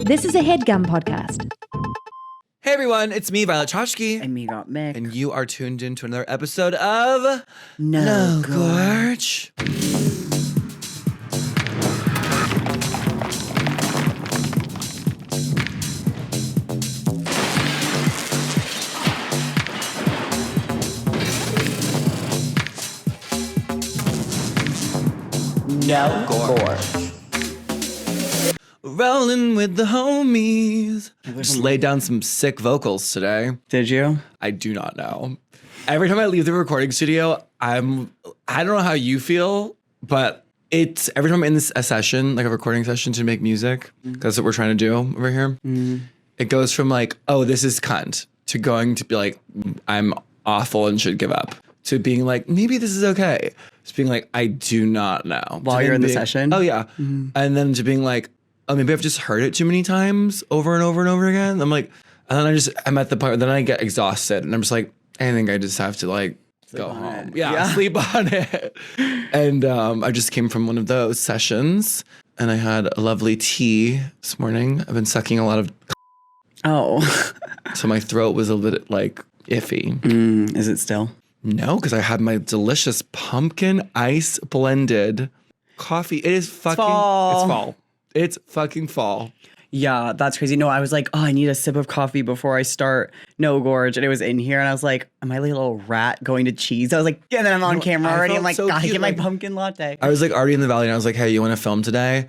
This is a HeadGum podcast. Hey everyone, it's me, Violet Chachki. And me, Gottmik. And you are tuned in to another episode of No Gorge. No Gorge. Rolling with the homies. Just laid down some sick vocals today. Did you? I do not know. Every time I leave the recording studio, I don't know how you feel, but it's every time I'm in a session, like a recording session to make music, that's what we're trying to do over here. It goes from like, oh, this is cunt, to going to be like, I'm awful and should give up, to being like, maybe this is okay. To being like, I do not know. While you're in the session? Oh, yeah. And then to being like, oh, maybe I've just heard it too many times over and over and over again. I'm like, and then I'm at the point where then I get exhausted and I'm just like, I think I just have to like go home. Yeah, sleep on it. And I just came from one of those sessions and I had a lovely tea this morning. I've been sucking a lot of so my throat was a little bit like iffy. Is it still? No, because I had my delicious pumpkin ice blended coffee. It is fucking, it's fall. It's fucking fall. Yeah, that's crazy. No, I was like, oh, I need a sip of coffee before I start No Gorge. And it was in here. And I was like, am I like a little rat going to cheese? I was like, yeah, and then I'm on camera already. I'm like, so gotta cute, get my pumpkin latte. I was like already in the valley and I was like, hey, you want to film today?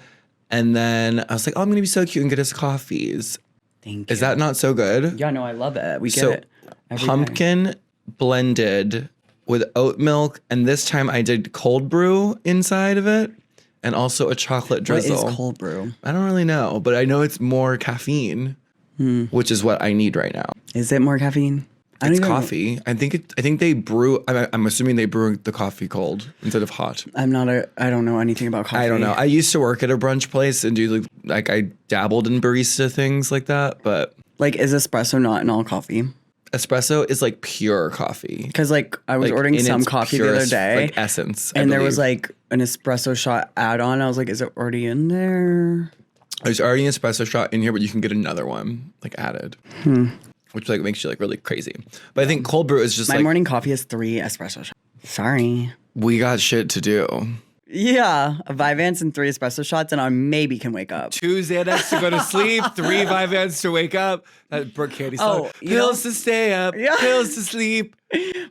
And then I was like, oh, I'm going to be so cute and get us coffees. Thank you. Is that not so good? Yeah, no, I love it. We get So it. Every pumpkin blended with oat milk. And this time I did cold brew inside of it. And also a chocolate drizzle. What is cold brew? I don't really know, but I know it's more caffeine, which is what I need right now. Is it more caffeine? It's coffee. I think they brew. I'm assuming they brew the coffee cold instead of hot. I don't know anything about coffee. I don't know. I used to work at a brunch place and do like I dabbled in barista things like that, but Like, is espresso not in all coffee? espresso is like pure coffee. Because like I was Like, ordering in some its coffee the other purest, day, like essence, and there was like an espresso shot add-on. I was like, is it already in there? there's already an espresso shot in here, but you can get another one like added, which like makes you like really crazy. But I think cold brew is just My like morning coffee is 3 espresso shots. Sorry. we got shit to do. Yeah, a Vyvanse and 3 espresso shots, and I maybe can wake up. 2 Xanax to go to sleep, 3 Vyvanse to wake up. That Brooke Candy song. Pills to stay up, pills to sleep,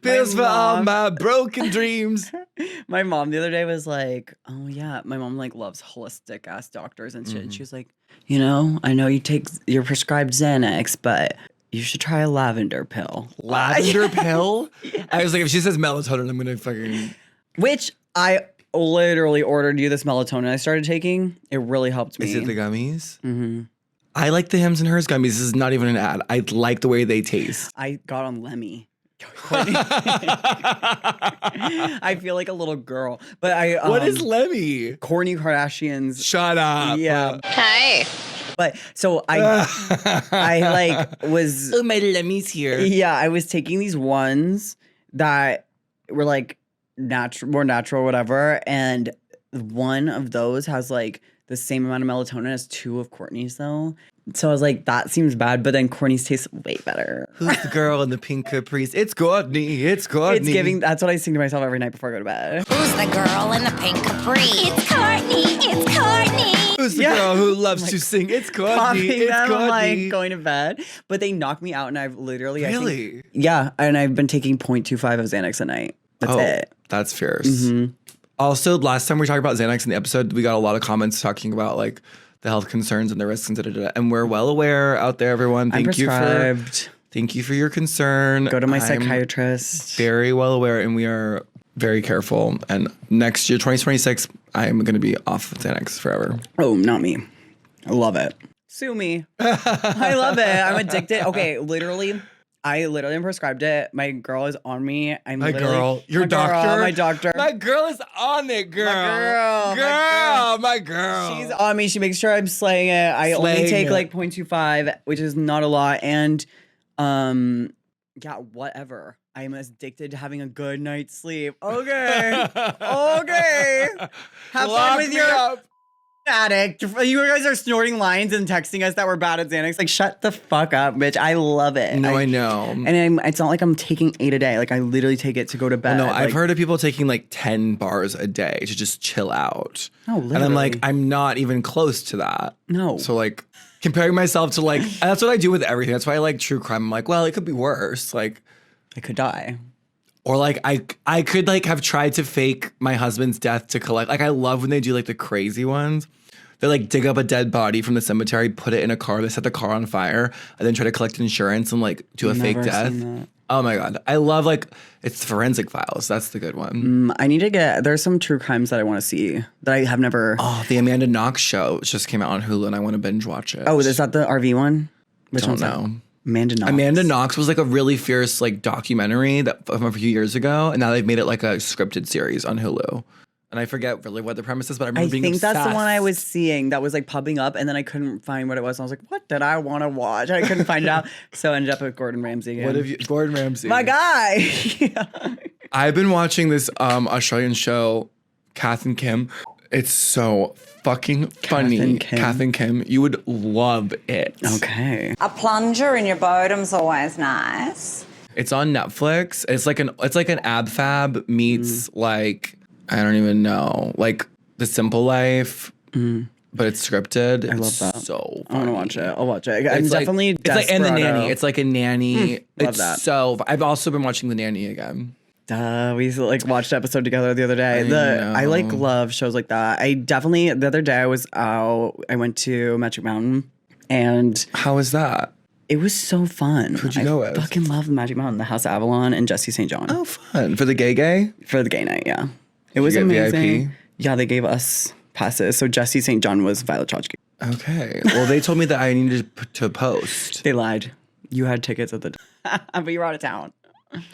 pills for all my broken dreams. My mom the other day was like, oh yeah, my mom like loves holistic ass doctors and shit. She was like, you know, I know you take your prescribed Xanax, but you should try a lavender pill. Lavender pill? I was like, if she says melatonin, I'm gonna fucking. Which I literally ordered you this melatonin I started taking. It really helped me. Is it the gummies? Mm-hmm. I like the Hims and Hers gummies. This is not even an ad. I like the way they taste. I got on Lemmy. I feel like a little girl, but I. What is Lemmy? Kourtney Kardashian's. Shut up. Yeah. Hi. But so I like was. Oh, my Lemmy's here. Yeah, I was taking these ones that were like more natural, whatever, and one of those has like the same amount of melatonin as 2 of Kourtney's though. So I was like, that seems bad, but then Kourtney's tastes way better. Who's the girl in the pink caprice? It's Gottmik. It's Gottmik. It's giving. That's what I sing to myself every night before I go to bed. Who's the girl in the pink capri? It's Courtney. It's Courtney. Who's the girl who loves to sing? It's Gottmik. It's them, Gottmik. I'm like going to bed, but they knock me out, and I've literally Really? Yeah, and I've been taking 0.25 of Xanax a night. That's it. That's fierce. Also, last time we talked about Xanax in the episode, we got a lot of comments talking about like the health concerns and the risks and da-da-da. And we're well aware out there, everyone. Thank you for your concern. Go to my I'm psychiatrist. Very well aware, and we are very careful. And next year, 2026, I'm going to be off of Xanax forever. Oh, not me. I love it. Sue me. I love it. I'm addicted. Okay, I literally am prescribed it. My girl is on me. Your doctor? My doctor. My girl is on it, girl. My girl. She's on me. She makes sure I'm slaying it. I only take like 0.25, which is not a lot. And yeah, whatever. I'm addicted to having a good night's sleep. Okay. Okay. Have fun with your addict. You guys are snorting lines and texting us that we're bad at Xanax. Like, shut the fuck up, bitch. I love it. No, I know. And it's not like I'm taking 8 a day. Like, I literally take it to go to bed. Well, no, I've like, heard of people taking like 10 bars a day to just chill out. Oh, literally. And I'm like, I'm not even close to that. No. So like comparing myself to like, that's what I do with everything. That's why I like true crime. I'm like, well, it could be worse. Like, I could die. or like I could like have tried to fake my husband's death to collect. Like I love when they do like the crazy ones. They like dig up a dead body from the cemetery, put it in a car, they set the car on fire, and then try to collect insurance and like do a fake Never death. seen that. Oh my God. I love like, it's Forensic Files. That's the good one. I need to there's some true crimes that I want to see that I have never. Oh, the Amanda Knox show just came out on Hulu and I want to binge watch it. Oh, is that the RV one? Which Don't one's that? know. Amanda Knox. Amanda Knox was like a really fierce like documentary that from a few years ago, and now they've made it like a scripted series on Hulu. And I forget really what the premise is, but I remember being think obsessed. that's the one I was seeing that was like popping up, and then I couldn't find what it was. And I was like, "What did I want to watch?" And I couldn't find it out, so I ended up with Gordon Ramsay again. What have you, Gordon Ramsay? My guy. Yeah. I've been watching this Australian show, Kath and Kim. It's so fucking funny. and Kim. Kath and Kim. You would love it. Okay. A plunger in your bodom's always nice. It's on Netflix. It's like an ab fab meets like I don't even know, like The Simple Life, but it's scripted. I love that. So I want to watch it. I'll watch it. I'm It's like- definitely It's like and the Desperado. nanny. It's like a nanny. Love It's that. so. I've also been watching the nanny again. We like watched an episode together the other day. I like know. love shows like that. I definitely the other day I was out. I went to Magic Mountain, and How is that? it was so fun. Who'd you go with? I fucking love Magic Mountain, the House Avalon, and Jesse St. John Oh, fun for the gay. for the gay night. Yeah, it was you get amazing. VIP? Yeah, they gave us passes. So Jesse St. John was Violet Chachki. Okay. Well, they told me that I needed to post. They lied. You had tickets at the but you were out of town.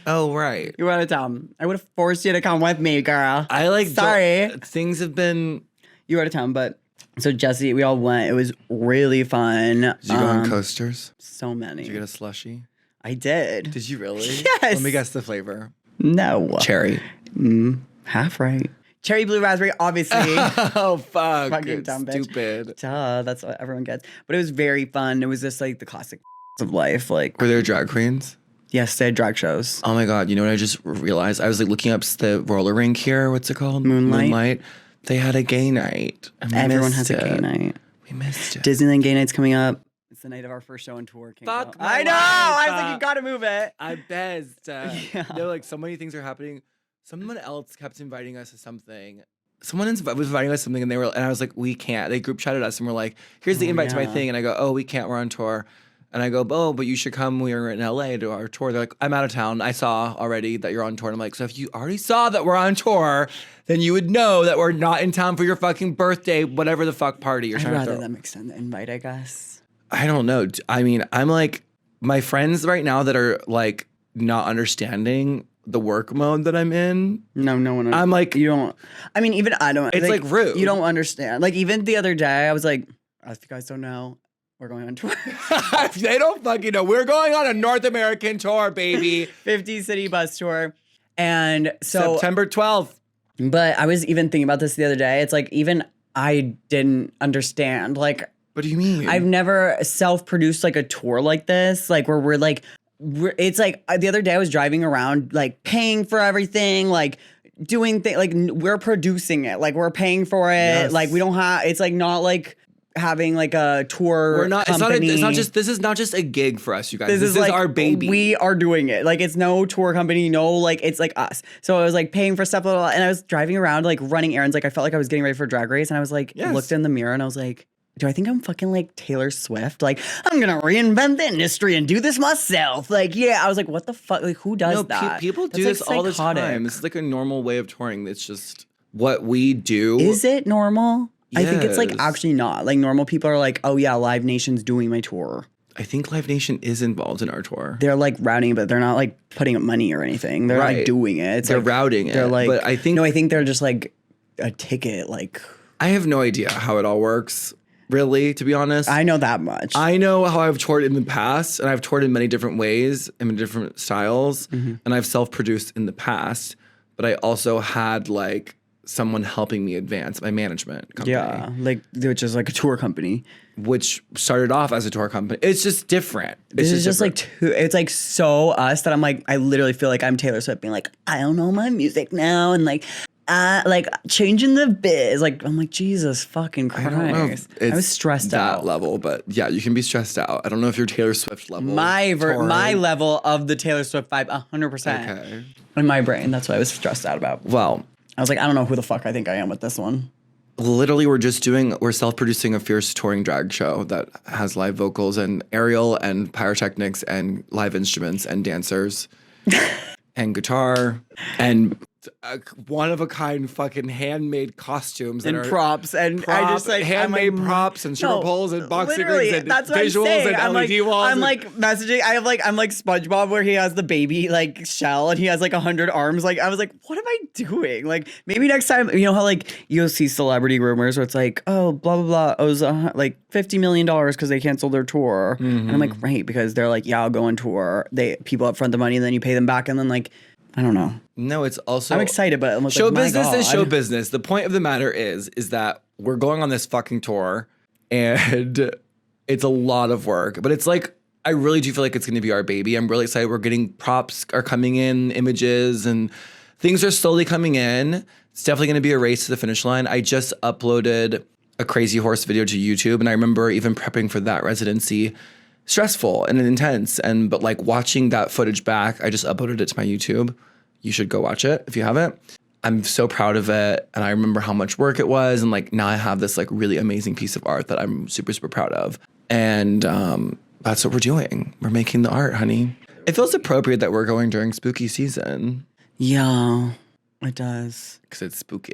Oh, right. You were out of town. I would have forced you to come with me, girl. I like. Sorry. Things have been. You were out of town, but so Jesse, we all went. It was really fun. Did you go on coasters? So many. Did you get a slushie? I did. Did you really? Yes. Let me guess the flavor. No. Cherry. Half right. Cherry, blue, raspberry, obviously. Oh fuck! Fucking dumb bitch. Stupid. Duh, that's what everyone gets. But it was very fun. It was just like the classic of life. Like, Were there drag queens? yes, they had drag shows. Oh my God, you know what I just realized? I was like looking up the roller rink here. What's it called? Moonlight. They had a gay night. And we Everyone missed has a gay it. night. We missed it. Disneyland gay night's coming up. It's the night of our first show on tour. Can't Fuck go. my I know. life. I was like, you gotta move it. I best. Yeah. No, like so many things are happening. Someone else kept inviting us to something. Someone was inviting us to something, and I was like, we can't. They group chatted us, and we're like, here's the invite to my yeah. thing, and I go, oh, we can't. We're on tour. And I go, oh, but you should come. We are in LA to our tour. They're like, I'm out of town. I saw already that you're on tour. And I'm like, so if you already saw that we're on tour, then you would know that we're not in town for your fucking birthday, whatever the fuck party you're I'd trying to rather throw. them extend the invite, I guess. I don't know. I mean, I'm like, my friends right now that are like not understanding the work mode that I'm in. No, no one. I'm like, you don't. I mean, even I don't. It's, like, rude. You don't understand. Like even the other day, I was like, if you guys don't know, we're going on tour. they don't fucking know. We're going on a North American tour, baby. 50 city bus tour, and so. September 12th. But I was even thinking about this the other day. It's like even I didn't understand. Like What do you mean? I've never self-produced like a tour like this. Like where we're like. It's like the other day I was driving around like paying for everything, like doing things like we're producing it, like we're paying for it. Yes. Like we don't have. It's like not like having like a tour. We're not. Company. It's not just. This is not just a gig for us, you guys. This is like our baby. We are doing it. Like it's no tour company. No, like it's like us. So I was like paying for stuff, blah, blah, blah, and I was driving around like running errands. Like I felt like I was getting ready for Drag Race, and I was like Yes. looked in the mirror, and I was like. Do I think I'm fucking like Taylor Swift? Like, I'm gonna reinvent the industry and do this myself. Like, yeah, I was like, what the fuck? Like, who does that? People do That's, this like, all the psychotic. time. This is like a normal way of touring. It's just what we do. Is it normal? I think it's like Yes. actually not. Like, normal people are like, oh yeah, Live Nation's doing my tour. I think Live Nation is involved in our tour. They're like routing, but they're not like putting up money or anything. They're Right. like doing it. It's They're like, routing it. They're like, but I think no, I think they're just like a ticket. Like, I have no idea how it all works. Really, to be honest. I know that much. I know how I've toured in the past, and I've toured in many different ways and in different styles, and I've self-produced in the past. But I also had like someone helping me advance, my management company. Yeah, like which is like a tour company. Which started off as a tour company. It's just different. This It's is just different. like it's like so us that I'm like I literally feel like I'm Taylor Swift being like I don't know my music now and like changing the biz. Like I'm like Jesus fucking Christ. I don't know if I was it's stressed that out. level, but yeah, you can be stressed out. I don't know if you're Taylor Swift level. My touring. level of the Taylor Swift vibe, 100%. Okay. In my brain, that's what I was stressed out about. Well, I was like, I don't know who the fuck I think I am with this one. literally, we're self-producing a fierce touring drag show that has live vocals and aerial and pyrotechnics and live instruments and dancers and guitar and one of a kind fucking handmade costumes And props and I just like handmade I'm like, props and stripper poles and boxing literally, rings and that's what visuals I'm saying. and I'm LED like, walls. I'm and- like messaging. I'm like SpongeBob where he has the baby like shell and he has like 100 arms. Like I was like, what am I doing? Like maybe next time, you know how like you'll see celebrity rumors where it's like, oh blah blah blah owes like $50 million because they canceled their tour, and I'm like, right, because they're like, yeah, I'll go on tour. People up front the money and then you pay them back and then like. I don't know. No, it's also I'm excited, but almost show like, my business is God. show business. The point of the matter is that we're going on this fucking tour, and it's a lot of work. But it's like I really do feel like it's going to be our baby. I'm really excited. We're getting props are coming in, images, and things are slowly coming in. It's definitely going to be a race to the finish line. I just uploaded a Crazy Horse video to YouTube, and I remember even prepping for that residency. Stressful and intense, but like watching that footage back, I just uploaded it to my YouTube. You should go watch it if you haven't. I'm so proud of it, and I remember how much work it was, and like now I have this like really amazing piece of art that I'm super, super proud of. And that's what we're doing. We're making the art, honey. It feels appropriate that we're going during spooky season. Yeah, it does. Because it's spooky.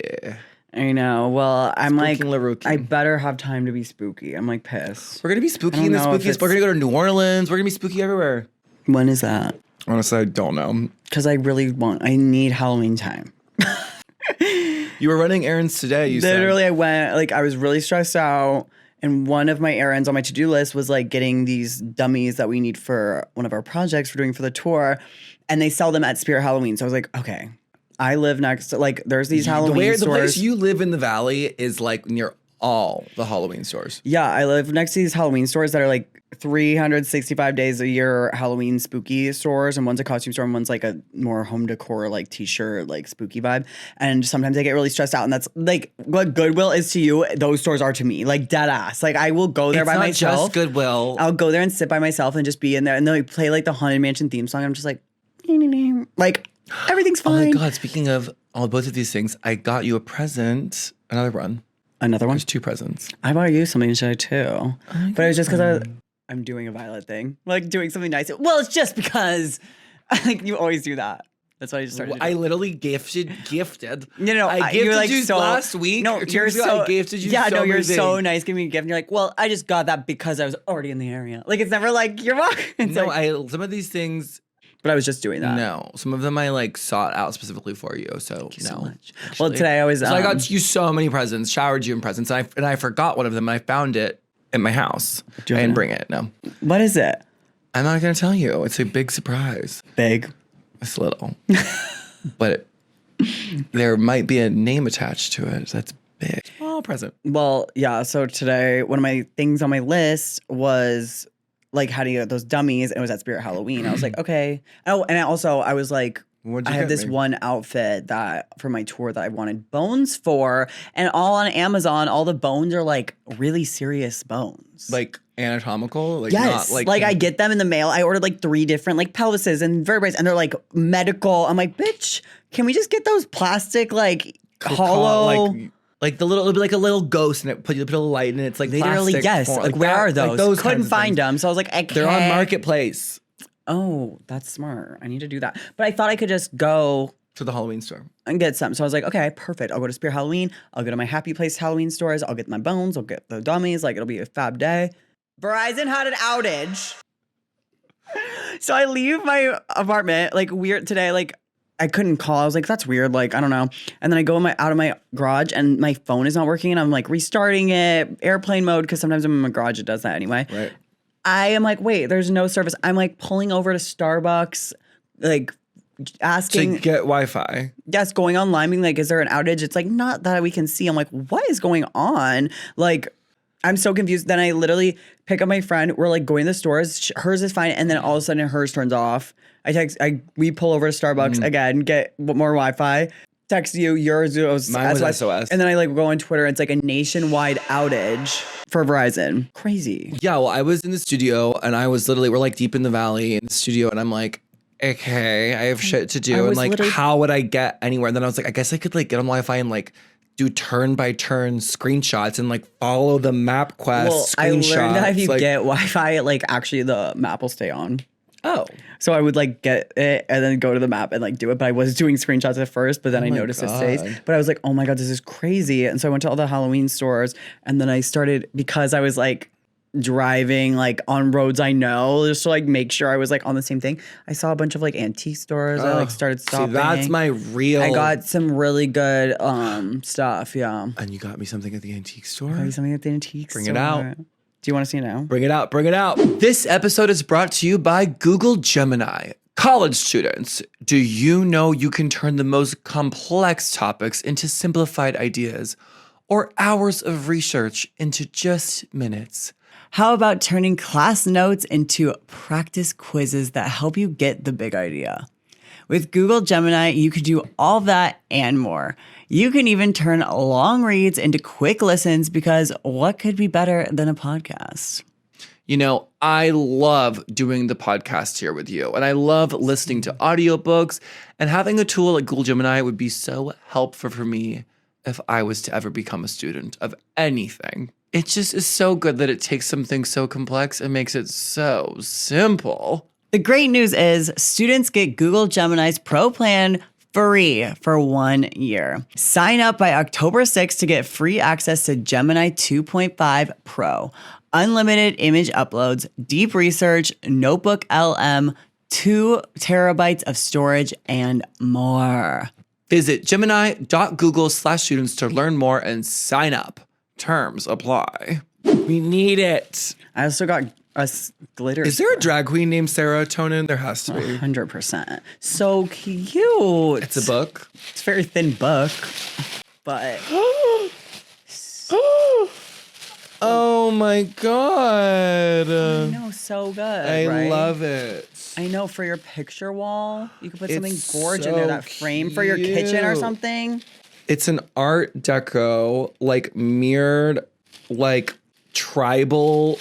I know. Well, I'm like, LaRookie. I better have time to be spooky. I'm like pissed. We're going to be spooky I in the don't know if spookiest. We're going to go to New Orleans. We're going to be spooky everywhere. When is that? Honestly, I don't know. Because I need Halloween time. You were running errands today, you said. Literally, I went, like, I was really stressed out. And one of my errands on my to-do list was like getting these dummies that we need for one of our projects we're doing for the tour. And they sell them at Spirit Halloween. So I was like, okay. I live next to, like, there's these Halloween stores. The place you live in the valley is like near all the Halloween stores. Yeah, I live next to these Halloween stores that are like 365 days a year Halloween spooky stores, and one's a costume store and one's like a more home decor like t-shirt like spooky vibe. And sometimes I get really stressed out, and that's like what Goodwill is to you, those stores are to me, like dead ass. Like I will go there by myself. Just Goodwill. I'll go there and sit by myself and just be in there, and then they play like the Haunted Mansion theme song. I'm just like, like everything's Oh my fine. God! Speaking of both of these things, I got you a present. Another one. Another one. There's 2 presents. I bought you something today too, but it was just because I'm doing a Violet thing, like doing something nice. Well, it's just because like you always do that. That's why I just started. I literally gifted. No, I gifted you're like you so, last week. No, or 2 you're weeks ago, so. I gifted you. Yeah, so no, you're many so things. nice. Give me a gift, and you're like, well, I just got that because I was already in the area. Like it's never like you're welcome. It's No, like, some of these things. but I was just doing that. No, some of them I like sought out specifically for you. So Thank you no. so much. Actually. Well, today I was. So I got you so many presents, showered you in presents, and I forgot one of them, and I found it in my house. I Do you have didn't it? bring it. No, What is it? I'm not gonna tell you. It's a big surprise. Big. It's little, but there might be a name attached to it. That's big. Small present. Well, yeah. So today, one of my things on my list was like how do you get those dummies, and it was at Spirit Halloween. I was like, okay. Oh, and I was like, What'd I you had get this me? one outfit that for my tour that I wanted bones for, and all on Amazon, all the bones are like really serious bones. Like anatomical. Like yes, not like I get them in the mail. I ordered like 3 different like pelvises and vertebrae, and they're like medical. I'm like, bitch, can we just get those plastic like hollow? Like the little, it'll be like a little ghost, and you put a little light in it. It's like Literally, plastic yes. form, Like where that, are those? Like those Couldn't kinds of find things. them, so I was like, I can't. They're on Marketplace Oh, that's smart. I need to do that. But I thought I could just go to the Halloween store. and get some. So I was like, okay, perfect. I'll go to Spirit Halloween. I'll go to my Happy Place Halloween stores. I'll get my bones. I'll get the dummies. Like, it'll be a fab day. Verizon had an outage. So I leave my apartment, like, weird today. Like, I couldn't call. I was like, that's weird. Like, I don't know. And then I go out of my garage and my phone is not working. And I'm like restarting it, airplane mode, because sometimes I'm in my garage. It does that anyway. Right. I am like, wait, there's no service. I'm like pulling over to Starbucks, like asking. To get Wi-Fi. Yes, going online, being like, is there an outage? It's like, not that we can see. I'm like, what is going on? Like, I'm so confused. Then I literally pick up my friend. We're like going to the stores. Hers is fine. And then all of a sudden hers turns off. We pull over to Starbucks again, get more Wi-Fi. Text you, yours was Mine was SOS. And then I like go on Twitter. It's like a nationwide outage for Verizon. Crazy. Yeah, well, I was in the studio and I was literally, we're like deep in the valley in the studio and I'm like, okay, I have shit to do. And like, how would I get anywhere? And then I was like, I guess I could like get on Wi-Fi and like do turn by turn screenshots and like follow the map quest screenshots. I learned that if you get Wi-Fi, like actually the map will stay on. Oh. So I would like get it and then go to the map and like do it. But I was doing screenshots at first, but then I noticed it stays. But I was like, oh my God, this is crazy. And so I went to all the Halloween stores and then I started, because I was like driving like on roads I know, just to like make sure I was like on the same thing. I saw a bunch of like antique stores. I like started stopping. See, that's my real. I got some really good stuff. Yeah. And you got me something at the antique store? Got me something at the antique store. Bring it out. Do you want to see it now? Bring it out. Bring it out. This episode is brought to you by Google Gemini. College students, do you know you can turn the most complex topics into simplified ideas or hours of research into just minutes? How about turning class notes into practice quizzes that help you get the big idea? With Google Gemini, you could do all that and more. You can even turn long reads into quick listens, because what could be better than a podcast? You know, I love doing the podcast here with you, and I love listening to audiobooks, and having a tool like Google Gemini would be so helpful for me if I was to ever become a student of anything. It just is so good that it takes something so complex and makes it so simple. The great news is students get Google Gemini's Pro plan free for 1 year. Sign up by October 6th to get free access to Gemini 2.5 Pro, unlimited image uploads, deep research, notebook LM, 2 terabytes of storage, and more. Visit gemini.google/students to learn more and sign up. Terms apply. We need it. I also got a glitter. Is there a drag queen named Serotonin? There has to be. 100%. So cute. It's a book. It's a very thin book, but oh my God. I know, so good. I love it. I know, for your picture wall, you could put something It's gorgeous in so there, that frame for your kitchen or cute. something. It's an art deco, like mirrored, like tribal.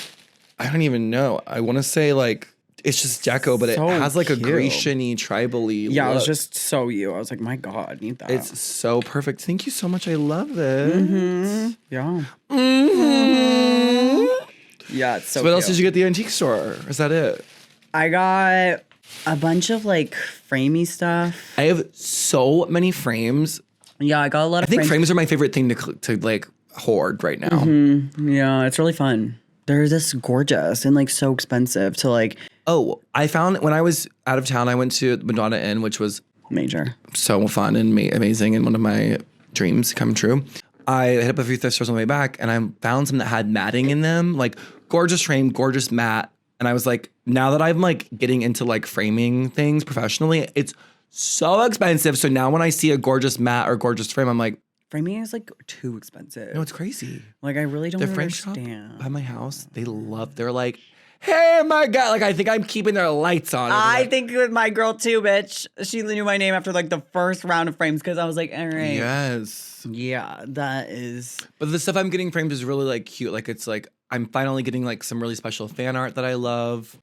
I don't even know. I want to say like it's just deco, but So it has like cute. a Grecian-y, tribal-y Yeah, look. it was just so you. I was like, my God, I need that. It's so perfect. Thank you so much. I love it. Yeah. Yeah, it's so So what else cute. did you get at the antique store? Is that it? I got a bunch of like framey stuff. I have so many frames. Yeah, I got a lot I of think frames are my favorite thing to like hoard right now. Yeah, it's really fun. They're just gorgeous and like so expensive to like Oh, I found when I was out of town, I went to Madonna Inn, which was major. so fun and amazing and one of my dreams come true. I hit up a few thrift stores on the way back and I found some that had matting in them, like gorgeous frame, gorgeous mat. And I was like, now that I'm like getting into like framing things professionally, it's so expensive. So now when I see a gorgeous mat or gorgeous frame, I'm like, Framing is like too expensive. no, it's crazy. Like I really don't The French shop understand. by my house, they're like, hey, my God. Like, I think I'm keeping their lights on. I think with my girl too, bitch. She knew my name after like the first round of frames because I was like, all right. Yes. Yeah, that is. But the stuff I'm getting framed is really like cute. Like, it's like, I'm finally getting like some really special fan art that I love.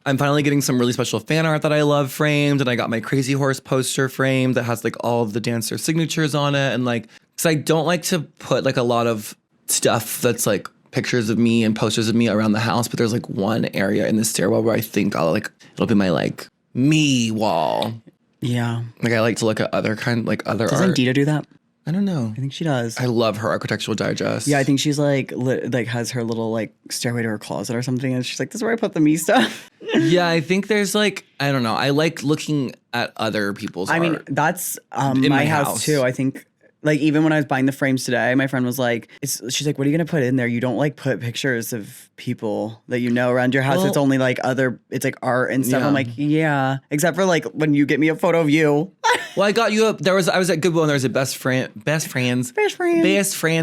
I'm finally getting some really special fan art that I love framed. And I got my Crazy Horse poster framed that has like all of the dancer signatures on it. And like, because I don't like to put like a lot of stuff that's like pictures of me and posters of me around the house. But there's like one area in the stairwell where I think it'll be my like me wall. Yeah. Like I like to look at other other Doesn't art. Dita do that? I don't know. I think she does. I love her Architectural Digest. Yeah, I think she's like has her little like stairway to her closet or something, and she's like, "This is where I put the me stuff." Yeah, I think there's like, I don't know. I like looking at other people's art. I mean, that's In my my house house. too. I think Like, even when I was buying the frames today, my friend was like, she's like, what are you going to put in there? You don't like put pictures of people that you know around your house. Well, it's only like it's like art and stuff. Yeah. I'm like, yeah. Except for like when you get me a photo of you. Well, I got you I was at Goodwill and there was a best friends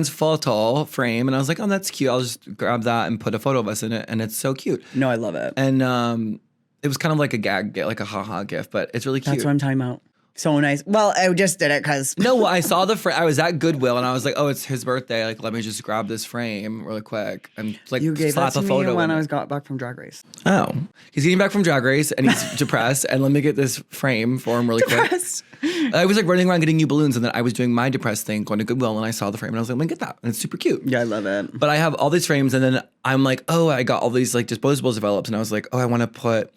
photo frame. And I was like, oh, that's cute. I'll just grab that and put a photo of us in it. And it's so cute. No, I love it. And it was kind of like a gag gift, like a haha gift, but it's really cute. That's what I'm talking about. So nice. Well, I just did it because No, well, I saw the frame. I was at Goodwill and I was like, oh, it's his birthday. Like, let me just grab this frame really quick and like you gave slap that to a photo me when in I it. was got back from Drag Race. Oh, he's getting back from Drag Race and he's depressed. And let me get this frame for him really quick. I was like running around getting new balloons and then I was doing my depressed thing, going to Goodwill and I saw the frame and I was like, let me get that. And it's super cute. Yeah, I love it. But I have all these frames and then I'm like, oh, I got all these like disposables developed and I was like, oh, I want to put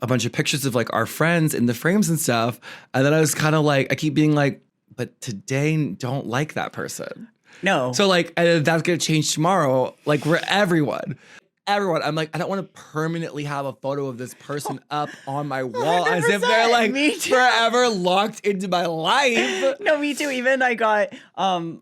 a bunch of pictures of like our friends in the frames and stuff. And then I was kind of like, I keep being like, but today don't like that person. No. So like, and that's going to change tomorrow. Like we're everyone. I'm like, I don't want to permanently have a photo of this person up on my wall as if they're like forever locked into my life. No, me too. Even I got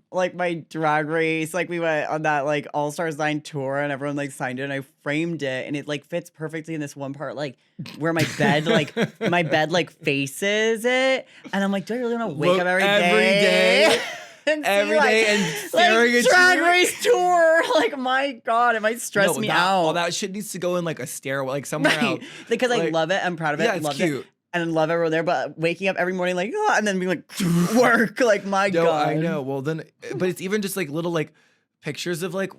like my Drag Race, like we went on that like All Stars 9 tour and everyone like signed it and I framed it and it like fits perfectly in this one part like where my bed like faces it and I'm like, do I really want to wake up every day? And every day and staring at Drag you. Race tour. Like, my God, it might stress me out. All that shit needs to go in like a stairwell, like somewhere else. Because I love it. I'm proud of it. Yeah, it's love cute. It. And I love everyone there. But waking up every morning like, oh, and then being like, work. Like, my God. I know. Well, then, but it's even just like little like pictures of like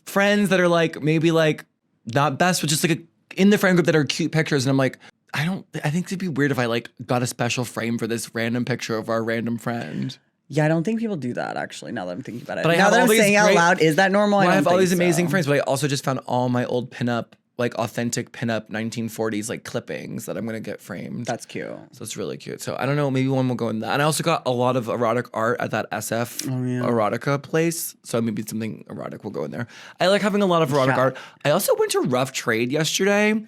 friends that are like maybe like not best, but just like in the friend group that are cute pictures. And I'm like, I think it'd be weird if I like got a special frame for this random picture of our random friend. Yeah, I don't think people do that, actually, now that I'm thinking about it. But now that I'm saying out loud, is that normal? Well, I have all these amazing friends, but I also just found all my old pinup, like authentic pinup 1940s like clippings that I'm going to get framed. That's cute. So it's really cute. So I don't know, maybe one will go in that. And I also got a lot of erotic art at that SF erotica place. So maybe something erotic will go in there. I like having a lot of erotic art. I also went to Rough Trade yesterday.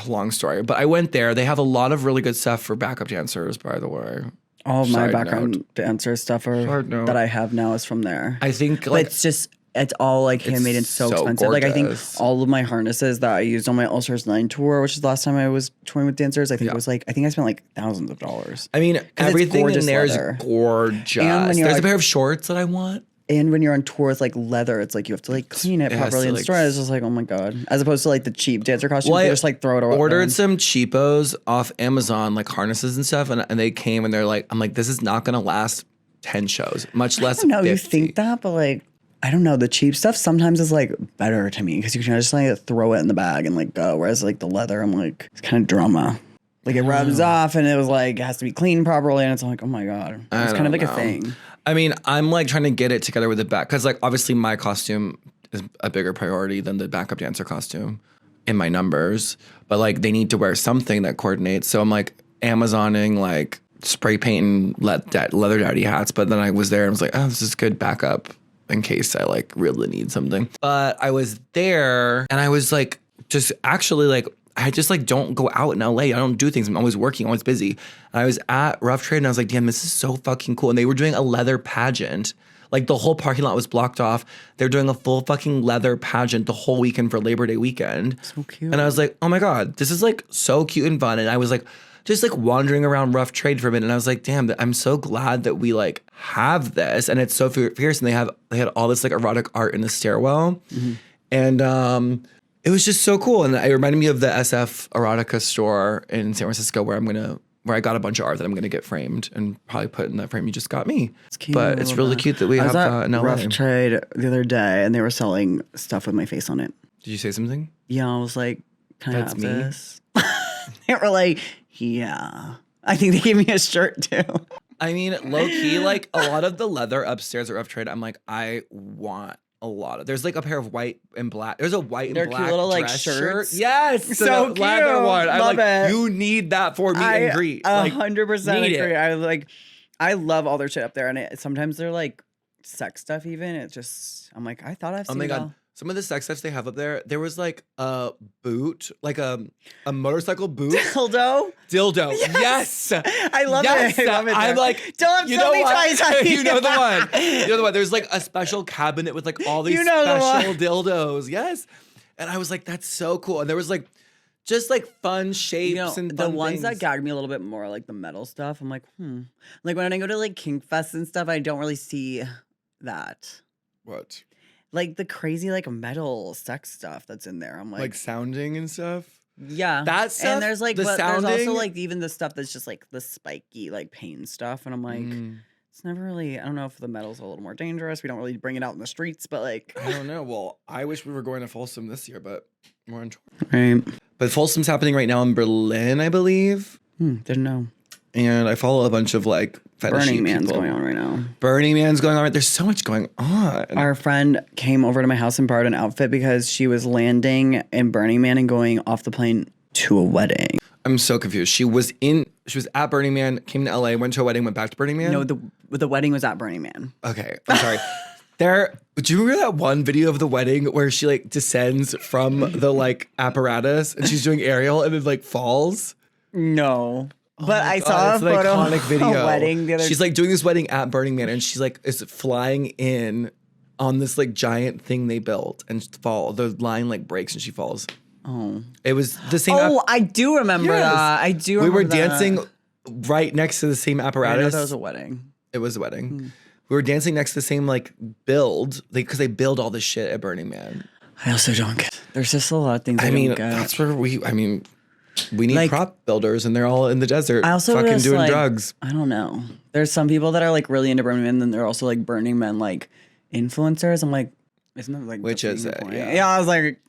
Long story, but I went there. They have a lot of really good stuff for backup dancers, by the way. All of my background dancer stuff that I have now is from there. I think like, but it's all like handmade and so expensive. Gorgeous. Like I think all of my harnesses that I used on my All Stars 9 tour, which is the last time I was touring with dancers, I think it was like, I think I spent like thousands of dollars. I mean, everything in there is gorgeous. And there's a pair of shorts that I want. And when you're on tour with like leather, it's like you have to like clean it properly and store it. It's just like, oh my God. As opposed to like the cheap dancer costumes, they just like throw it away. I ordered some cheapos off Amazon, like harnesses and stuff, and they came and they're like, I'm like, this is not gonna last 10 shows, much less 50. No, you think that, but like, I don't know. The cheap stuff sometimes is like better to me because you can just like throw it in the bag and like go. Whereas like the leather, I'm like, it's kind of drama. Like it rubs off and it was like, it has to be cleaned properly. And it's like, oh my God. It's kind of like a thing. I mean, I'm like trying to get it together with the back because like obviously my costume is a bigger priority than the backup dancer costume in my numbers, but like they need to wear something that coordinates. So I'm like Amazoning like spray painting leather daddy hats, but then I was there and was like, oh, this is good backup in case I like really need something. But I was there and I was like, just actually like, I just like don't go out in LA. I don't do things. I'm always working, always busy. And I was at Rough Trade and I was like, damn, this is so fucking cool. And they were doing a leather pageant. Like the whole parking lot was blocked off. They're doing a full fucking leather pageant the whole weekend for Labor Day weekend. So cute. And I was like, oh my God, this is like so cute and fun. And I was like, just like wandering around Rough Trade for a minute. And I was like, damn, I'm so glad that we like have this. And it's so fierce. And they had all this like erotic art in the stairwell. Mm-hmm. And it was just so cool. And it reminded me of the SF erotica store in San Francisco where I got a bunch of art that I'm gonna get framed and probably put in that frame you just got me. It's cute. But it's really cute that we have in LA. Rough Trade the other day and they were selling stuff with my face on it. Did you say something? Yeah, I was like, can I have me? this? They were like, yeah. I think they gave me a shirt too. I mean, low key, like a lot of the leather upstairs at Rough Trade, I'm like, I want a lot of. There's like a pair of white and black. There's a white and black cute little like dress shirts. Shirt. Yes, so cute. Leather one. I love like it. You need that for meet and greet. 100% need agree. it. I love all their shit up there, and sometimes they're like sex stuff. Even it's just I'm like I thought I've seen. Oh my it God. all. some of the sex sets they have up there was like a boot, like a motorcycle boot. Dildo. Yes. I love it. I love it. I'm like, don't have you so know many what? times. You know the one. You know the one. There's like a special cabinet with like all these special dildos. Yes. And I was like, that's so cool. And there was like just like fun shapes and the fun ones things. that gagged me a little bit more, like the metal stuff. I'm like, Like when I go to like Kink Fest and stuff, I don't really see that. What? Like the crazy like metal sex stuff that's in there. I'm like sounding and stuff. Yeah, that stuff. And there's like, the but sounding. there's also like even the stuff that's just like the spiky like pain stuff, and I'm like, it's never really. I don't know if the metal's a little more dangerous. We don't really bring it out in the streets, but like, I don't know. Well, I wish we were going to Folsom this year, but we're on tour. Right. But Folsom's happening right now in Berlin, I believe. Didn't know. And I follow a bunch of like Burning Man's going on right now. Burning Man's going on. There's so much going on. Our friend came over to my house and borrowed an outfit because she was landing in Burning Man and going off the plane to a wedding. I'm so confused. She was at Burning Man, came to LA, went to a wedding, went back to Burning Man. No, the wedding was at Burning Man. Okay, I'm sorry. Do you remember that one video of the wedding where she like descends from the like apparatus and she's doing aerial and then like falls? No. Oh but I saw a photo iconic video. Of a wedding the other She's like doing this wedding at Burning Man and she's like is flying in on this like giant thing they built and the line like breaks and she falls. Oh. It was the same. I do remember that. I do remember We were dancing right next to the same apparatus. I know that was a wedding. It was a wedding. We were dancing next to the same like build because they build all this shit at Burning Man. I also don't get. There's just a lot of things. That's where we need like, prop builders and they're all in the desert. I also fucking doing like, drugs. I don't know. There's some people that are like really into Burning Man, and then they're also like Burning Man like influencers. I'm like, isn't that like which is it? Yeah, I was like,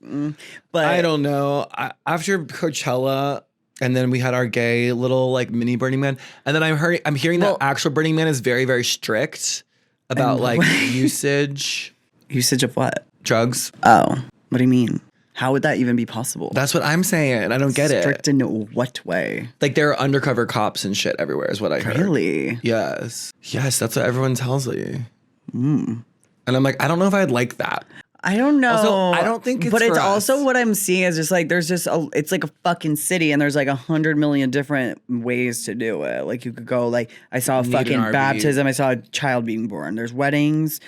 but I don't know. After Coachella. And then we had our gay little like mini Burning Man. And then I'm hearing that actual Burning Man is very, very strict about like usage. Usage of what? Drugs. Oh, what do you mean? How would that even be possible? That's what I'm saying. I don't get it. Strict in what way? Like there are undercover cops and shit everywhere is what I heard. Really? Yes. Yes, that's what everyone tells me. And I'm like, I don't know if I'd like that. I don't know. Also, I don't think it's But it's for also us. what I'm seeing is just like there's just it's like a fucking city and there's like 100 million different ways to do it. Like you could go like I saw a fucking baptism, I saw a child being born. There's weddings,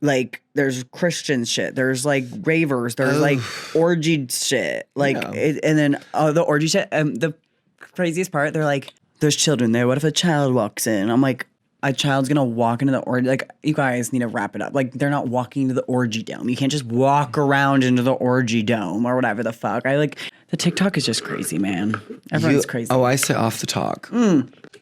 like there's Christian shit. There's like ravers. There's like orgy shit. Like and then the orgy shit. The craziest part, they're like, there's children there. What if a child walks in? I'm like, a child's gonna walk into the orgy. Like, you guys need to wrap it up. Like, they're not walking into the orgy dome. You can't just walk around into the orgy dome or whatever the fuck. The TikTok is just crazy, man. Everyone's crazy. Oh, I stay off the talk.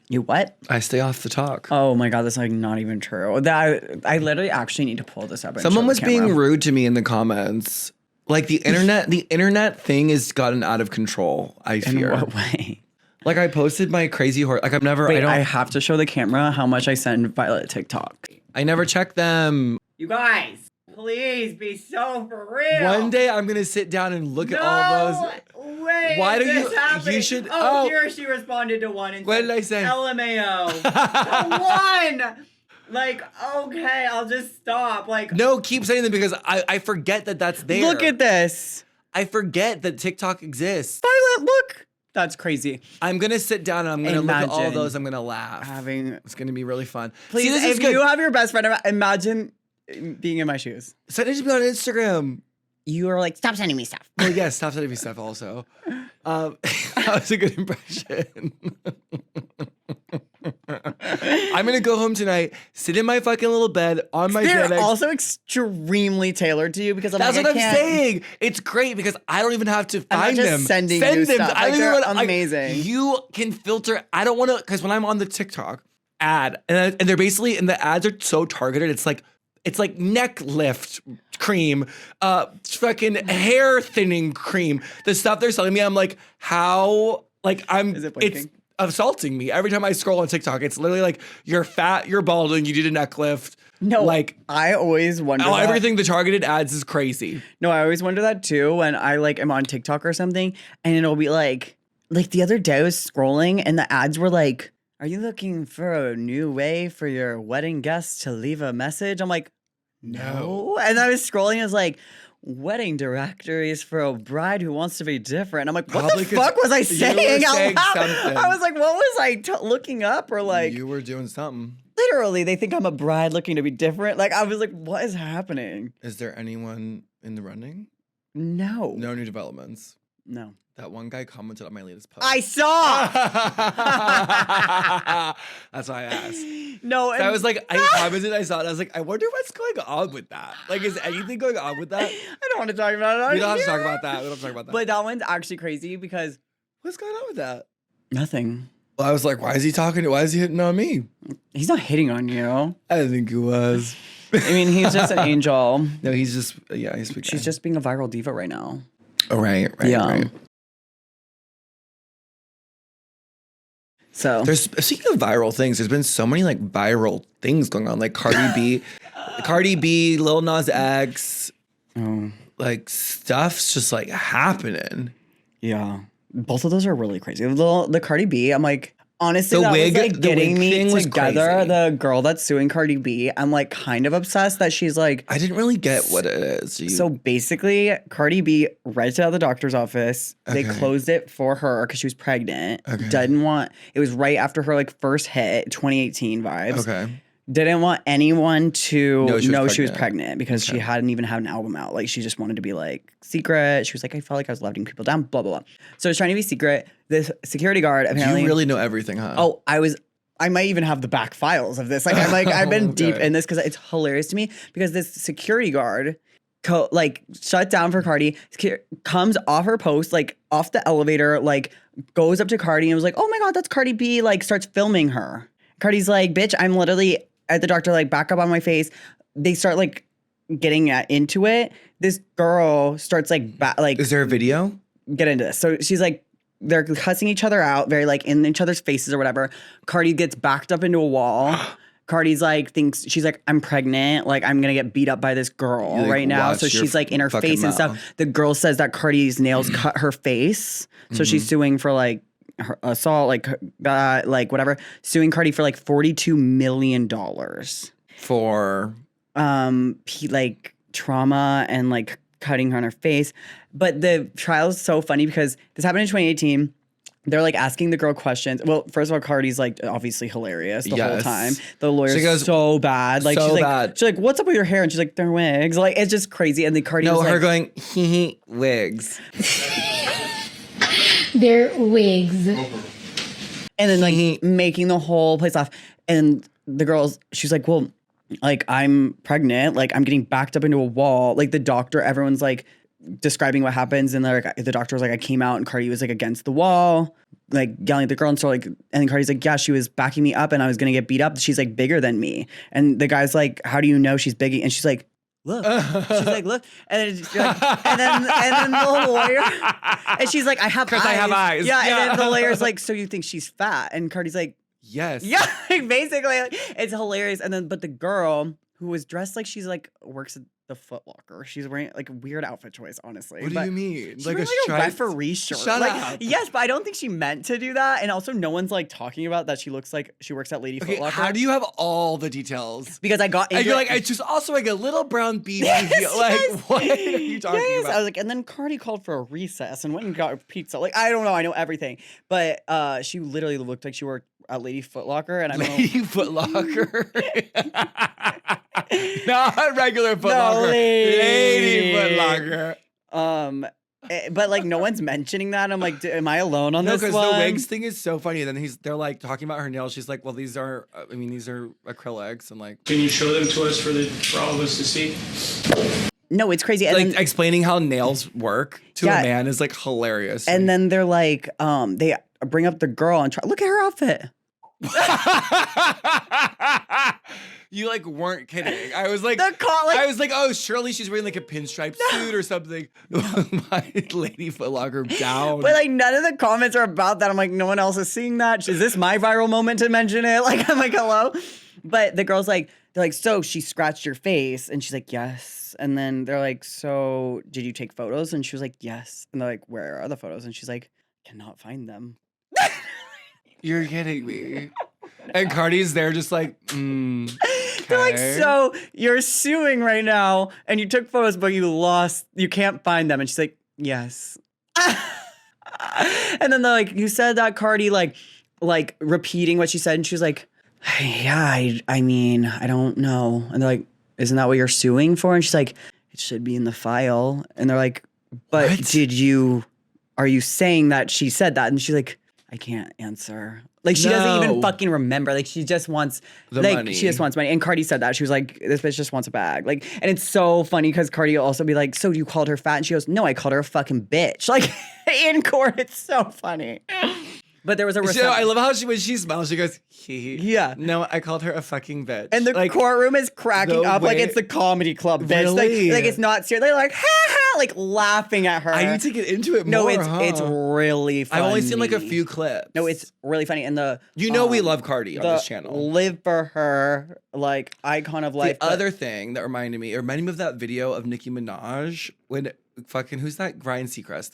You what? I stay off the talk. Oh my God, that's like not even true. I literally actually need to pull this up. Someone was being rude to me in the comments. Like the internet thing has gotten out of control, I fear. In what way? Like I posted my crazy horse. Like I have to show the camera how much I send Violet TikTok. I never check them. You guys, please be so for real. One day I'm gonna sit down and look at all those. Wait, why do you? You should. Oh, here she responded to one. And what did I say? LMAO. One. Like, okay, I'll just stop. Like, no, keep saying them because I forget that that's there. Look at this. I forget that TikTok exists. Violet, look. That's crazy. I'm going to sit down and I'm going to look at all those. I'm going to laugh. It's going to be really fun. Please, if you have your best friend, imagine being in my shoes. Send it to me on Instagram. You are like, stop sending me stuff. Well, yes, stop sending me stuff also. That was a good impression. I'm going to go home tonight, sit in my fucking little bed on my bed. They're also extremely tailored to you because that's what I'm saying. It's great because I don't even have to find them. Send them. Stuff. I they're amazing. You can filter. I don't want to, because when I'm on the TikTok ad, and they're basically, and the ads are so targeted, it's like neck lift cream, fucking hair thinning cream. The stuff they're selling me, I'm like, how? Like it's assaulting me every time I scroll on TikTok. It's literally like, you're fat, you're balding, you did a neck lift. No, like I always wonder. Oh, everything the targeted ads is crazy. No, I always wonder that too when I like am on TikTok or something, and it'll be like the other day I was scrolling and the ads were like, "Are you looking for a new way for your wedding guests to leave a message?" I'm like, no. And I was scrolling, I was like, wedding directories for a bride who wants to be different. I'm like, what Probably the fuck was I saying out saying loud? something. I was like, what was I looking up or like? You were doing something. Literally, they think I'm a bride looking to be different. Like, I was like, what is happening? Is there anyone in the running? No. No new developments. No. That one guy commented on my latest post. I saw. That's why I asked. No. So I was like, I commented, I saw it. I was like, I wonder what's going on with that. Like, is anything going on with that? I don't want to talk about it. We don't have to talk about that. We don't have to talk about that. But that one's actually crazy because What's going on with that? nothing. Well, I was like, why is he talking? Why is he hitting on me? He's not hitting on you. I think he was. I mean, he's just an angel. No, he's just, yeah, he's sweet. She's just being a viral diva right now. Oh, right. Yeah. So There's, speaking of viral things, there's been so many like viral things going on, like Cardi B, Lil Nas X, like stuff's just like happening. yeah, both of those are really crazy. The Cardi B, I'm like, honestly, The that wig- was like the getting wig me thing was together. crazy. The girl that's suing Cardi B, I'm like kind of obsessed that she's like. I didn't really get what it is. So basically, Cardi B rented out the doctor's office. They Okay. closed it for her because she was pregnant. Okay. Didn't want. It was right after her like first hit, 2018 vibes. Okay. Didn't want anyone to know she was pregnant. pregnant because she hadn't even had an album out. Like she just wanted to be like secret. She was like, I felt like I was letting people down. Blah blah blah. So I was trying to be secret. This security guard apparently. You really know everything, huh? Oh, I might even have the back files of this. Like I'm like I've been deep Okay. in this because it's hilarious to me because this security guard like shut down for Cardi, comes off her post, like off the elevator, like goes up to Cardi and was like, oh my God, that's Cardi B, like starts filming her. Cardi's like, bitch, I'm literally at the doctor, like back up on my face. They start like getting into it. This girl starts like, Is there a video? get into this. So she's like, they're cussing each other out, very like in each other's faces or whatever. Cardi gets backed up into a wall. Cardi's like, she's like, I'm pregnant. Like, I'm going to get beat up by this girl You, like, right now. watch So your she's like in her fucking face and mouth. stuff. The girl says that Cardi's nails cut her face. So she's suing for like her assault, like whatever. Suing Cardi for like $42 million. For Like trauma and like cutting her on her face. But the trial is so funny because this happened in 2018. They're like asking the girl questions. Well, first of all, Cardi's like obviously hilarious the whole Yes. time. The lawyer's She goes, so bad. Like so she's like, bad. she's like, what's up with your hair? And she's like, they're wigs. Like it's just crazy. And then Cardi no, was her like, going hee wigs. They're wigs. and then like making the whole place laugh. And the girl's, she's like, well, like I'm pregnant. Like I'm getting backed up into a wall. Like the doctor, everyone's like describing what happens. And like the doctor was like, I came out and Cardi was like against the wall, like yelling at the girl. And so like, and then Cardi's like, yeah, she was backing me up and I was gonna get beat up. She's like bigger than me. And the guy's like, how do you know she's big? And she's like, look. She's like, look. And then, and then the lawyer, and she's like, I have eyes. 'Cause I have eyes. Yeah. Yeah. And then the lawyer's like, so you think she's fat? And Cardi's like, Yes. yeah, like, basically, like, it's hilarious. And then, but the girl who was dressed like she's like works at the Foot Locker, she's wearing like a weird outfit choice, honestly. What do But you mean? she's Like wearing, a like striped? referee shirt. Shut like, up. yes, but I don't think she meant to do that. And also, no one's like talking about that she looks like she works at Lady Okay, Foot Locker. how do you have all the details? Because I got into And you're it- like, it's just also like a little brown BB. Yes, like, yes. what are you talking Yes, about? I was like, and then Cardi called for a recess and went and got pizza. Like, I don't know, I know everything, but she literally looked like she worked at Lady Foot Locker, and I don't know. Lady Foot Locker. Not regular Foot No, Locker. Lady. Foot Locker. But like no one's mentioning that. I'm like, am I alone on No, this because one? the wigs thing is so funny. And then they're like talking about her nails. She's like, well, these are acrylics. And like, Can you show them to us for all of us to see? No, it's crazy. And like then, explaining how nails work to Yeah. a man is like hilarious. and then they're like, they bring up the girl and try. Look at her outfit. You like weren't kidding. I was like, I was like, oh, surely she's wearing like a pinstripe suit or something. My Lady Foot Locker down. But like none of the comments are about that. I'm like, no one else is seeing that. Is this my viral moment to mention it? Like, I'm like, hello. But the girl's like, they're like, so she scratched your face, and she's like, yes. And then they're like, so did you take photos? And she was like, yes. And they're like, where are the photos? And she's like, cannot find them. You're kidding me. And Cardi's there just like, Cardi's They're like, so you're suing right now and you took photos, but you can't find them. And she's like, yes. And then they're like, you said that Cardi, like repeating what she said. And she was like, yeah, I mean, I don't know. And they're like, isn't that what you're suing for? And she's like, it should be in the file. And they're like, but are you saying that she said that? And she's like, I can't answer. Like, she doesn't even fucking remember. Like, she just wants money. She just wants money. And Cardi said that. She was like, this bitch just wants a bag. Like, and it's so funny because Cardi will also be like, so you called her fat? And she goes, no, I called her a fucking bitch. Like, in court, it's so funny. But there was a reception. I love how when she smiles, she goes, hee. Yeah. No, I called her a fucking bitch. And the courtroom is cracking up like it's the comedy club, bitch. Really? Like it's not serious. They're like, ha ha, like laughing at her. I need to get into it more. No, it's really funny. I've only seen like a few clips. No, it's really funny. And we love Cardi on this channel. Live for her, like icon of life. The other thing that reminded me of that video of Nicki Minaj when fucking, who's that Ryan Seacrest?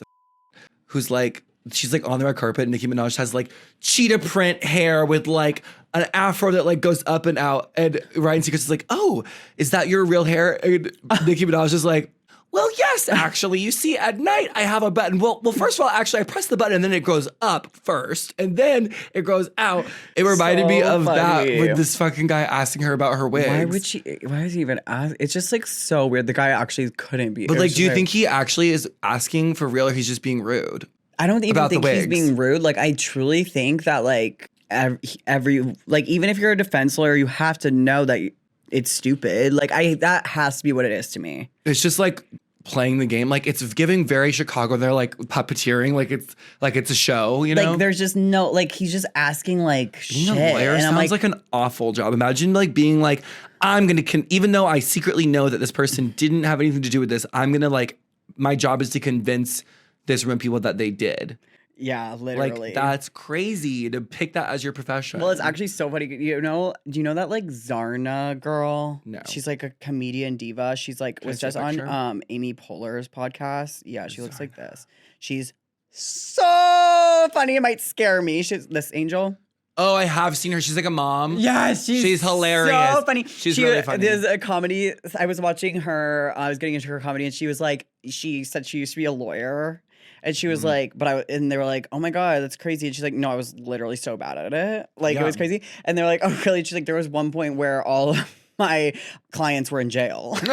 Who's like, she's like on the red carpet. Nicki Minaj has like cheetah print hair with like an afro that like goes up and out. And Ryan Seacrest is like, oh, is that your real hair? And Nicki Minaj is like, well, yes, actually. You see, at night I have a button. Well, first of all, actually, I press the button and then it goes up first and then it goes out. It reminded me of that with this fucking guy asking her about her wigs. Why is he even ask? It's just like so weird. The guy actually couldn't be. But like, do you think he actually is asking for real or he's just being rude? I don't even think he's being rude. Like, I truly think that like every like, even if you're a defense lawyer, you have to know that it's stupid. Like, that has to be what it is to me. It's just like playing the game. Like, it's giving very Chicago. They're like puppeteering. Like it's a show, you know? Like, there's just no, like, he's just asking like shit. Being a lawyer and sounds like an awful job. Imagine like being like, I'm going to, even though I secretly know that this person didn't have anything to do with this, I'm going to like, my job is to convince this room of people that they did. Yeah, literally. Like, that's crazy to pick that as your profession. Well, it's actually so funny. Do you know that like Zarna girl? No. She's like a comedian diva. She's like was just on Amy Poehler's podcast. Yeah, she looks like this. She's so funny. It might scare me. She's this angel. Oh, I have seen her. She's like a mom. Yes, she's hilarious. So funny. She's really funny. There's a comedy. I was watching her. I was getting into her comedy, and she was like, she said she used to be a lawyer. And she was like, and they were like, oh my God, that's crazy. And she's like, no, I was literally so bad at it. Like, it was crazy. And they're like, oh, really? She's like, there was one point where all of my clients were in jail. And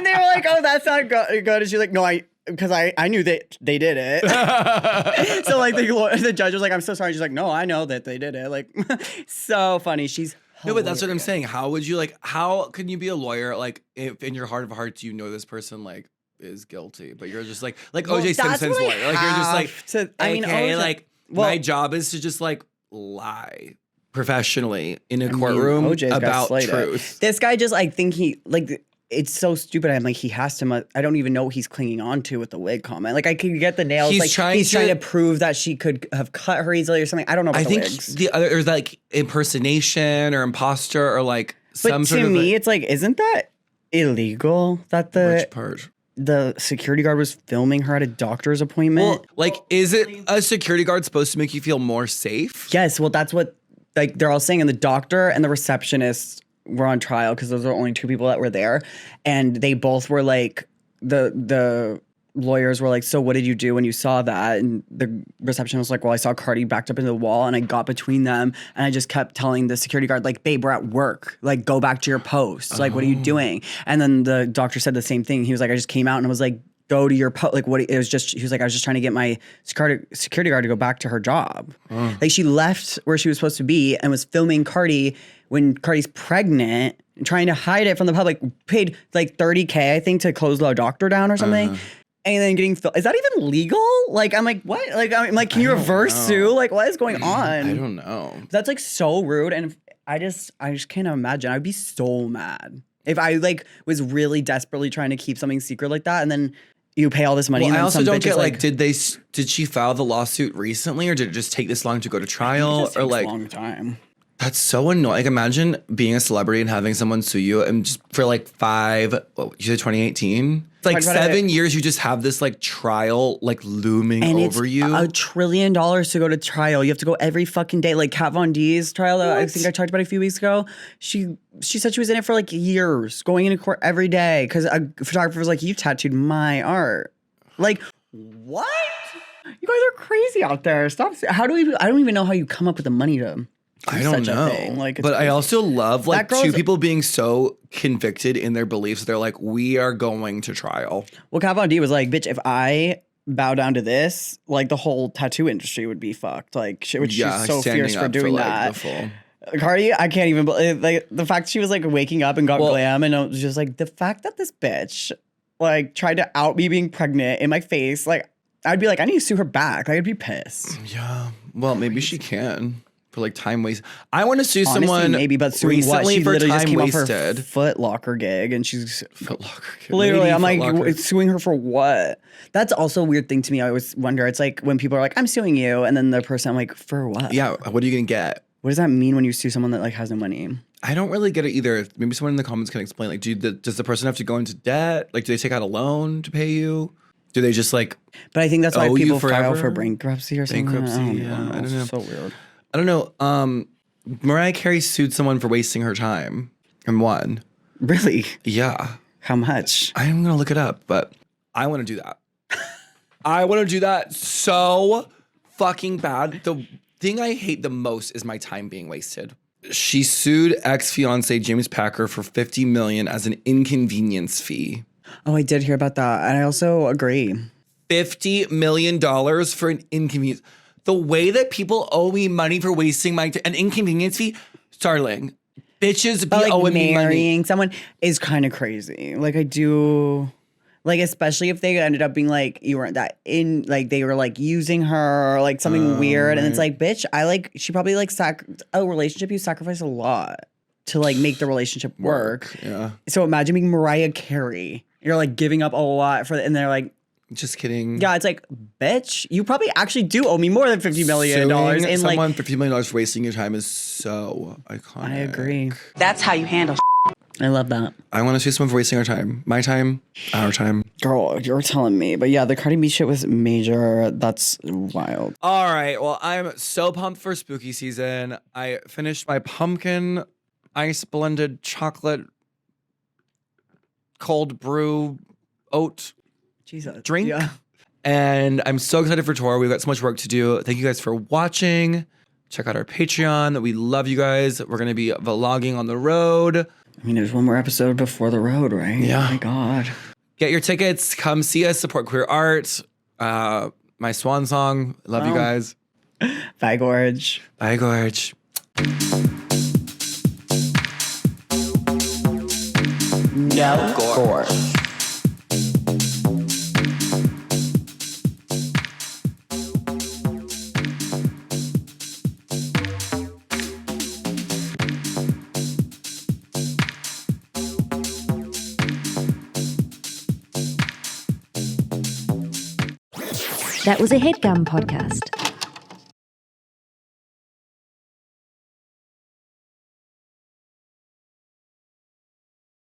they were like, oh, that's not good. And she's like, no, because I knew that they did it. So like the judge was like, I'm so sorry. She's like, no, I know that they did it. Like, so funny. She's hilarious. No, but that's what I'm saying. How would you how can you be a lawyer? Like, if in your heart of hearts, you know this person like is guilty, but you're just like OJ Simpson's lawyer. Like, you're just like, my job is to just like lie professionally in a courtroom about truth. This guy just, I think he like, it's so stupid. I'm like, he has to. I don't even know what he's clinging on to with the wig comment. Like, I could get the nails. He's trying to prove that she could have cut her easily or something. I don't know. About the wigs. The other is like impersonation or imposter or like some sort of. But to me, it's like, isn't that illegal? That which part? The security guard was filming her at a doctor's appointment. Well, like, is it a security guard supposed to make you feel more safe? Yes. Well, that's what like they're all saying. And the doctor and the receptionist were on trial because those are only two people that were there, and they both were like the lawyers were like, so what did you do when you saw that? And the receptionist was like, well, I saw Cardi backed up into the wall and I got between them and I just kept telling the security guard, like, babe, we're at work. Like, go back to your post. Like, what are you doing? And then the doctor said the same thing. He was like, I just came out and I was like, go to your post. Like, what? It was just, he was like, I was just trying to get my security guard to go back to her job. Like, she left where she was supposed to be and was filming Cardi when Cardi's pregnant, trying to hide it from the public, paid like $30K, I think, to close the doctor down or something. And then getting is that even legal? Like, I'm like, what? Like, I'm like, can you reverse sue? Like, what is going on? I don't know. That's like so rude, and I just can't imagine. I'd be so mad if I like was really desperately trying to keep something secret like that, and then you pay all this money. Well, and I also don't get like, did she file the lawsuit recently, or did it just take this long to go to trial, or like a long time? That's so annoying. Like, imagine being a celebrity and having someone sue you and just for like you said 2018. It's like talked about 7 years, you just have this like trial like looming and over it's you. $1 trillion to go to trial. You have to go every fucking day. Like Kat Von D's trial that I think I talked about a few weeks ago. She said she was in it for like years, going into court every day because a photographer was like, "You tattooed my art." Like, what? You guys are crazy out there. Stop. I don't even know how you come up with the money to. I don't such know. a thing. Like, but I also love like That two girl's- people being so convicted in their beliefs. They're like, we are going to trial. Well, Kat Von D was like, bitch, if I bow down to this, like the whole tattoo industry would be fucked. Like, she's so standing fierce for up doing like, that. the full. Cardi, I can't even believe like the fact she was like waking up and got Well- glam, and I was just like the fact that this bitch like tried to out me being pregnant in my face. Like, I'd be like, I need to sue her back. I'd be pissed. Yeah. Well, maybe she can for like time waste. I want to sue Honestly, someone maybe, but suing what? recently She for literally time just came wasted. off her Foot Locker gig, and she's Foot Locker. literally. Lady I'm like Foot Locker. suing her for what? That's also a weird thing to me. I always wonder. It's like when people are like, "I'm suing you," and then the person, I'm like, "For what?" Yeah. What are you gonna get? What does that mean when you sue someone that like has no money? I don't really get it either. Maybe someone in the comments can explain. Like, does the person have to go into debt? Like, do they take out a loan to pay you? Do they just like But I think that's why owe you people file forever? for bankruptcy or something. Bankruptcy, yeah, I don't know. So weird. I don't know. Mariah Carey sued someone for wasting her time and won. Really? Yeah. How much? I'm gonna look it up, but I want to do that. I want to do that so fucking bad. The thing I hate the most is my time being wasted. She sued ex-fiance James Packer for $50 million as an inconvenience fee. Oh, I did hear about that, and I also agree. $50 million for an inconvenience. The way that people owe me money for wasting my an inconvenience fee, darling, bitches be But like owing me money. marrying someone is kind of crazy. Like I do, like especially if they ended up being like you weren't that in, like they were like using her or like something weird, and it's like, bitch, she probably like a relationship you sacrifice a lot to like make the relationship work. Yeah. So imagine being Mariah Carey. You're like giving up a lot and they're like, Just kidding. yeah, it's like, bitch, you probably actually do owe me more than $50 million. Suing In someone like, $50 million for wasting your time is so iconic. I agree. That's how you handle I love that. I want to sue someone for wasting our time. My time, our time. Girl, you're telling me. But yeah, the Cardi B shit was major. That's wild. All right. Well, I'm so pumped for spooky season. I finished my pumpkin ice blended chocolate cold brew oat Jesus. drink. Yeah. And I'm so excited for tour. We've got so much work to do. Thank you guys for watching. Check out our Patreon. We love you guys. We're going to be vlogging on the road. I mean, there's one more episode before the road, right? Yeah. Oh my God. Get your tickets. Come see us. Support queer art. My swan song. Love you guys. Bye, Gorge. Bye, Gorge. No Gorge. That was a headgum podcast.